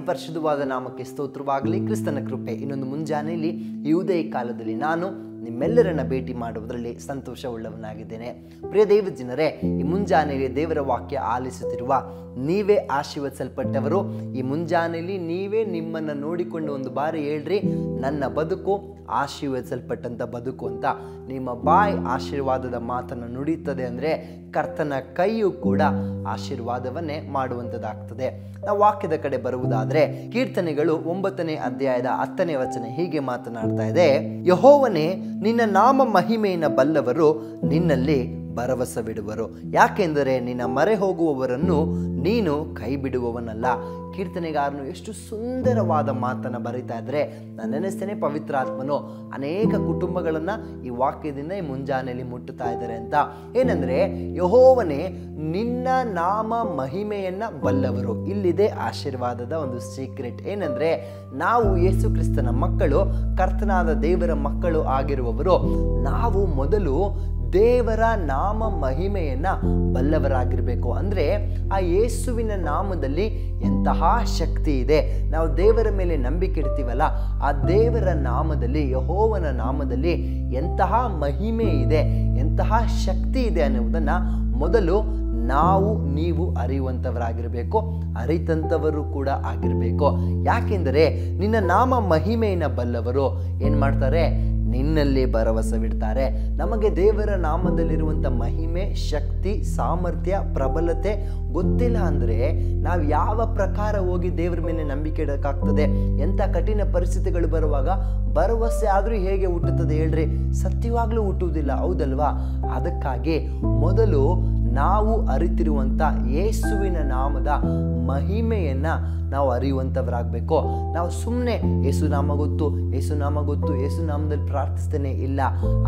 ಪರಿಶುದ್ಧವಾದ ನಾಮಕ್ಕೆ ಸ್ತೋತ್ರವಾಗಲಿ. ಕ್ರಿಸ್ತನ ಕೃಪೆ. ಇನ್ನೊಂದು ಮುಂಜಾನೆಯಲ್ಲಿ ಈ ಉದಯ ಕಾಲದಲ್ಲಿ ನಾನು ನಿಮ್ಮೆಲ್ಲರನ್ನ ಭೇಟಿ ಮಾಡುವುದರಲ್ಲಿ ಸಂತೋಷವುಳ್ಳವನಾಗಿದ್ದೇನೆ. ಪ್ರಿಯ ದೈವಜನರೇ, ಈ ಮುಂಜಾನೆಯಲ್ಲಿ ದೇವರ ವಾಕ್ಯ ಆಲಿಸುತ್ತಿರುವ ನೀವೇ ಆಶೀರ್ವದಿಸಲ್ಪಟ್ಟವರು. ಈ ಮುಂಜಾನೆಯಲ್ಲಿ ನೀವೇ ನಿಮ್ಮನ್ನು ನೋಡಿಕೊಂಡು ಒಂದು ಬಾರಿ ಹೇಳ್ರಿ, ನನ್ನ ಬದುಕು ಆಶೀರ್ವದಿಸಲ್ಪಟ್ಟಂಥ ಬದುಕು ಅಂತ. ನಿಮ್ಮ ಬಾಯಿ ಆಶೀರ್ವಾದದ ಮಾತನ್ನು ನುಡಿಯುತ್ತದೆ ಅಂದರೆ ಕರ್ತನ ಕೈಯು ಕೂಡ ಆಶೀರ್ವಾದವನ್ನೇ ಮಾಡುವಂಥದ್ದಾಗ್ತದೆ. ನಾವು ವಾಕ್ಯದ ಕಡೆ ಬರುವುದಾದರೆ ಕೀರ್ತನೆಗಳು 9ನೇ ಅಧ್ಯಾಯದ 10ನೇ ವಚನ ಹೀಗೆ ಮಾತನಾಡ್ತಾ ಇದೆ, ಯೆಹೋವನೇ ನಿನ್ನ ನಾಮ ಮಹಿಮೆಯನ್ನು ಬಲ್ಲವರು ನಿನ್ನಲ್ಲಿ ಭರವಸವಿಡುವರು, ಯಾಕೆಂದರೆ ನಿನ್ನ ಮೊರೆ ಹೋಗುವವರನ್ನು ನೀನು ಕೈ ಬಿಡುವವನಲ್ಲ. ಕೀರ್ತನೆಗಾರನು ಎಷ್ಟು ಸುಂದರವಾದ ಮಾತನ್ನು ಬರೀತಾ ಇದ್ರೆ ನಾನು ನೆನೆಸ್ತೇನೆ, ಪವಿತ್ರಾತ್ಮನು ಅನೇಕ ಕುಟುಂಬಗಳನ್ನು ಈ ವಾಕ್ಯದಿಂದ ಈ ಮುಂಜಾನೆಯಲ್ಲಿ ಮುಟ್ಟುತ್ತಾ ಇದ್ದಾರೆ ಅಂತ. ಏನಂದ್ರೆ, ಯೆಹೋವನೇ ನಿನ್ನ ನಾಮ ಮಹಿಮೆಯನ್ನ ಬಲ್ಲವರು. ಇಲ್ಲಿದೆ ಆಶೀರ್ವಾದದ ಒಂದು ಸೀಕ್ರೆಟ್. ಏನಂದ್ರೆ, ನಾವು ಯೇಸು ಕ್ರಿಸ್ತನ ಮಕ್ಕಳು, ಕರ್ತನಾದ ದೇವರ ಮಕ್ಕಳು ಆಗಿರುವವರು ನಾವು ಮೊದಲು ದೇವರ ನಾಮ ಮಹಿಮೆಯನ್ನ ಬಲ್ಲವರಾಗಿರ್ಬೇಕು. ಅಂದ್ರೆ ಆ ಯೇಸುವಿನ ನಾಮದಲ್ಲಿ ಎಂತಹ ಶಕ್ತಿ ಇದೆ. ನಾವು ದೇವರ ಮೇಲೆ ನಂಬಿಕೆ ಇಡ್ತೀವಲ್ಲ, ಆ ದೇವರ ನಾಮದಲ್ಲಿ, ಯೆಹೋವನ ನಾಮದಲ್ಲಿ ಎಂತಹ ಮಹಿಮೆ ಇದೆ, ಎಂತಹ ಶಕ್ತಿ ಇದೆ ಅನ್ನುವುದನ್ನ ಮೊದಲು ನಾವು ನೀವು ಅರಿಯುವಂಥವರಾಗಿರಬೇಕು, ಅರಿತಂಥವರು ಕೂಡ ಆಗಿರಬೇಕು. ಯಾಕೆಂದರೆ ನಿನ್ನ ನಾಮ ಮಹಿಮೆಯನ್ನು ಬಲ್ಲವರು ಏನು ಮಾಡ್ತಾರೆ? ನಿನ್ನಲ್ಲಿ ಭರವಸವಿಡ್ತಾರೆ. ನಮಗೆ ದೇವರ ನಾಮದಲ್ಲಿರುವಂಥ ಮಹಿಮೆ, ಶಕ್ತಿ, ಸಾಮರ್ಥ್ಯ, ಪ್ರಬಲತೆ ಗೊತ್ತಿಲ್ಲ ಅಂದರೆ ನಾವು ಯಾವ ಪ್ರಕಾರ ಹೋಗಿ ದೇವರ ಮೇಲೆ ನಂಬಿಕೆ ಇಡೋಕ್ಕಾಗ್ತದೆ? ಎಂಥ ಕಠಿಣ ಪರಿಸ್ಥಿತಿಗಳು ಬರುವಾಗ ಭರವಸೆ ಆದರೂ ಹೇಗೆ ಹುಟ್ಟುತ್ತದೆ ಹೇಳ್ರಿ? ಸತ್ಯವಾಗ್ಲೂ ಹುಟ್ಟುವುದಿಲ್ಲ, ಹೌದಲ್ವಾ? ಅದಕ್ಕಾಗಿ ಮೊದಲು ನಾವು ಅರಿತಿರುವಂಥ ಯೇಸುವಿನ ನಾಮದ ಮಹಿಮೆಯನ್ನ ನಾವು ಅರಿಯುವಂಥವರಾಗಬೇಕು. ನಾವು ಸುಮ್ಮನೆ ಯೇಸುನಾಮ ಗೊತ್ತು, ಯೇಸುನಾಮ ಗೊತ್ತು, ಯೇಸುನಾಮದಲ್ಲಿ ಪ್ರಾರ್ಥಿಸ್ತೇನೆ ಇಲ್ಲ.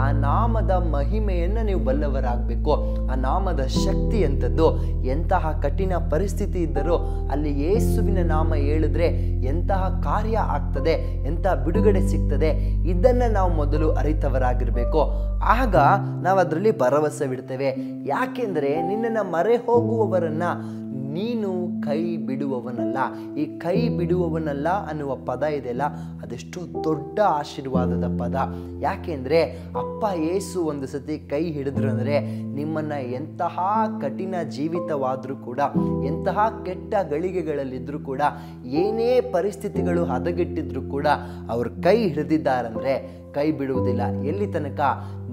ಆ ನಾಮದ ಮಹಿಮೆಯನ್ನು ನೀವು ಬಲ್ಲವರಾಗಬೇಕು. ಆ ನಾಮದ ಶಕ್ತಿ ಎಂಥದ್ದು. ಎಂತಹ ಕಠಿಣ ಪರಿಸ್ಥಿತಿ ಇದ್ದರೂ ಅಲ್ಲಿ ಯೇಸುವಿನ ನಾಮ ಹೇಳಿದ್ರೆ ಎಂತಹ ಕಾರ್ಯ ಆಗ್ತದೆ, ಎಂತಹ ಬಿಡುಗಡೆ ಸಿಗ್ತದೆ, ಇದನ್ನು ನಾವು ಮೊದಲು ಅರಿತವರಾಗಿರಬೇಕು. ಆಗ ನಾವು ಅದರಲ್ಲಿ ಭರವಸವಿಡ್ತೇವೆ. ಯಾಕೆಂದರೆ ನಿನ್ನನ್ನು ಮೊರೆ ಹೋಗುವವರನ್ನ ನೀನು ಕೈ ಬಿಡುವವನಲ್ಲ. ಈ ಕೈ ಬಿಡುವವನಲ್ಲ ಅನ್ನುವ ಪದ ಇದೆಯಲ್ಲ, ಅದೆಷ್ಟು ದೊಡ್ಡ ಆಶೀರ್ವಾದದ ಪದ. ಯಾಕೆಂದರೆ ಅಪ್ಪ ಯೇಸು ಒಂದು ಸತಿ ಕೈ ಹಿಡಿದ್ರು ಅಂದರೆ ನಿಮ್ಮನ್ನು ಎಂತಹ ಕಠಿಣ ಜೀವಿತವಾದರೂ ಕೂಡ, ಎಂತಹ ಕೆಟ್ಟ ಗಳಿಗೆಗಳಲ್ಲಿದ್ದರೂ ಕೂಡ, ಏನೇ ಪರಿಸ್ಥಿತಿಗಳು ಹದಗೆಟ್ಟಿದ್ರೂ ಕೂಡ ಅವರು ಕೈ ಹಿಡಿದಿದ್ದಾರಂದರೆ ಕೈ ಬಿಡುವುದಿಲ್ಲ. ಎಲ್ಲಿ ತನಕ?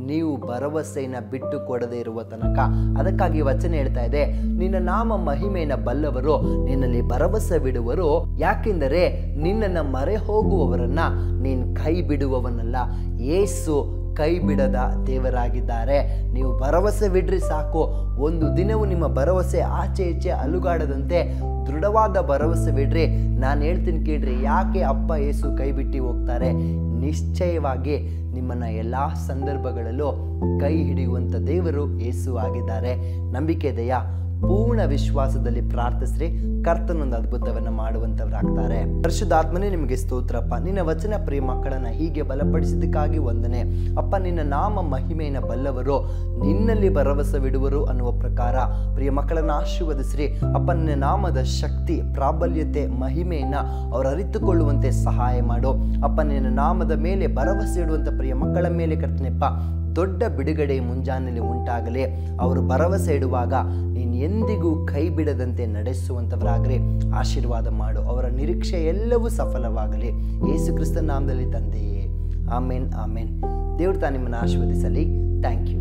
ನೀವು ಭರವಸೆಯನ್ನು ಬಿಟ್ಟು ಕೊಡದೇ ಇರುವ ತನಕ. ಅದಕ್ಕಾಗಿ ವಚನ ಹೇಳ್ತಾ ಇದೆ, ನಿನ್ನ ನಾಮ ಮಹಿಮೆಯನ್ನು ಬಲ್ಲವರು ನಿನ್ನಲ್ಲಿ ಭರವಸೆ ಬಿಡುವರು, ಯಾಕೆಂದರೆ ನಿನ್ನನ್ನು ಮೊರೆ ಹೋಗುವವರನ್ನ ನೀನು ಕೈ ಬಿಡುವವನಲ್ಲ. ಯೇಸು ಕೈ ಬಿಡದ ದೇವರಾಗಿದ್ದಾರೆ. ನೀವು ಭರವಸೆ ಬಿಡ್ರಿ ಸಾಕು. ಒಂದು ದಿನವೂ ನಿಮ್ಮ ಭರವಸೆ ಆಚೆ ಈಚೆ ಅಲುಗಾಡದಂತೆ ದೃಢವಾದ ಭರವಸೆ ಬಿಡ್ರಿ. ನಾನು ಹೇಳ್ತೀನಿ ಕೇಳ್ರಿ, ಯಾಕೆ ಅಪ್ಪ ಯೇಸು ಕೈ ಬಿಟ್ಟು ಹೋಗ್ತಾರೆ? ನಿಶ್ಚಯವಾಗಿ ನಿಮ್ಮನ್ನು ಎಲ್ಲ ಸಂದರ್ಭಗಳಲ್ಲೂ ಕೈ ಹಿಡಿಯುವಂಥ ದೇವರು ಯೇಸು ಆಗಿದ್ದಾರೆ. ನಂಬಿಕೆ ಇದೆಯಾ? ಪೂರ್ಣ ವಿಶ್ವಾಸದಲ್ಲಿ ಪ್ರಾರ್ಥಿಸ್ರಿ, ಕರ್ತನೊಂದು ಅದ್ಭುತವನ್ನು ಮಾಡುವಂಥವ್ರಾಗ್ತಾರೆ. ಪರಿಶುದ್ಧಾತ್ಮನೇ ನಿಮಗೆ ಸ್ತೋತ್ರಪ್ಪ. ನಿನ್ನ ವಚನ ಪ್ರಿಯ ಮಕ್ಕಳನ್ನು ಹೀಗೆ ಬಲಪಡಿಸಿದ್ದಕ್ಕಾಗಿ ವಂದನೆ ಅಪ್ಪ. ನಿನ್ನ ನಾಮ ಮಹಿಮೆಯನ್ನು ಬಲ್ಲವರು ನಿನ್ನಲ್ಲಿ ಭರವಸವಿಡುವರು ಅನ್ನುವ ಪ್ರಕಾರ ಪ್ರಿಯ ಮಕ್ಕಳನ್ನು ಆಶೀರ್ವದಿಸ್ರಿ ಅಪ್ಪ. ನಿನ್ನ ನಾಮದ ಶಕ್ತಿ, ಪ್ರಾಬಲ್ಯತೆ, ಮಹಿಮೆಯನ್ನು ಅವರು ಅರಿತುಕೊಳ್ಳುವಂತೆ ಸಹಾಯ ಮಾಡು ಅಪ್ಪ. ನಿನ್ನ ನಾಮದ ಮೇಲೆ ಭರವಸೆ ಇಡುವಂಥ ಪ್ರಿಯ ಮಕ್ಕಳ ಮೇಲೆ ಕರ್ತನೆಪ್ಪ ದೊಡ್ಡ ಬಿಡುಗಡೆ ಮುಂಜಾನೆಯಲ್ಲಿ ಉಂಟಾಗಲಿ. ಅವರು ಭರವಸೆ ಇಡುವಾಗ ನೀನು ಎಂದಿಗೂ ಕೈ ಬಿಡದಂತೆ ನಡೆಸುವಂಥವರಾಗ್ರಿ. ಆಶೀರ್ವಾದ ಮಾಡು. ಅವರ ನಿರೀಕ್ಷೆ ಎಲ್ಲವೂ ಸಫಲವಾಗಲಿ. ಯೇಸು ಕ್ರಿಸ್ತನ ನಾಮದಲ್ಲಿ ತಂದೆಯೇ, ಆಮೇನ್, ಆಮೇನ್. ದೇವರು ತಾನು ನಿಮ್ಮನ್ನು ಆಶೀರ್ವದಿಸಲಿ. Thank you.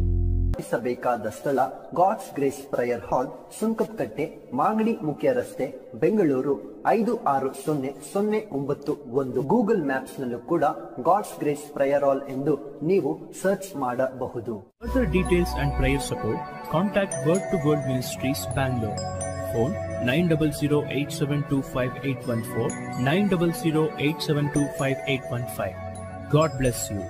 ಬೇಕಾದ ಸ್ಥಳ God's grace prayer hall, Sunkadakatte, Magadi ಮುಖ್ಯ ರಸ್ತೆ, ಬೆಂಗಳೂರು 560091. ಗೂಗಲ್ ಮ್ಯಾಪ್ಸ್ ನಲ್ಲೂ ಕೂಡ ಗಾಡ್ಸ್ ಗ್ರೇಸ್ ಪ್ರೇಯರ್ ಹಾಲ್ ಎಂದು ನೀವು ಸರ್ಚ್ ಮಾಡಬಹುದು. Further details and prayer support, contact Word to Word Ministries, Bangalore. Phone 9008725814, 9008725815. God bless you.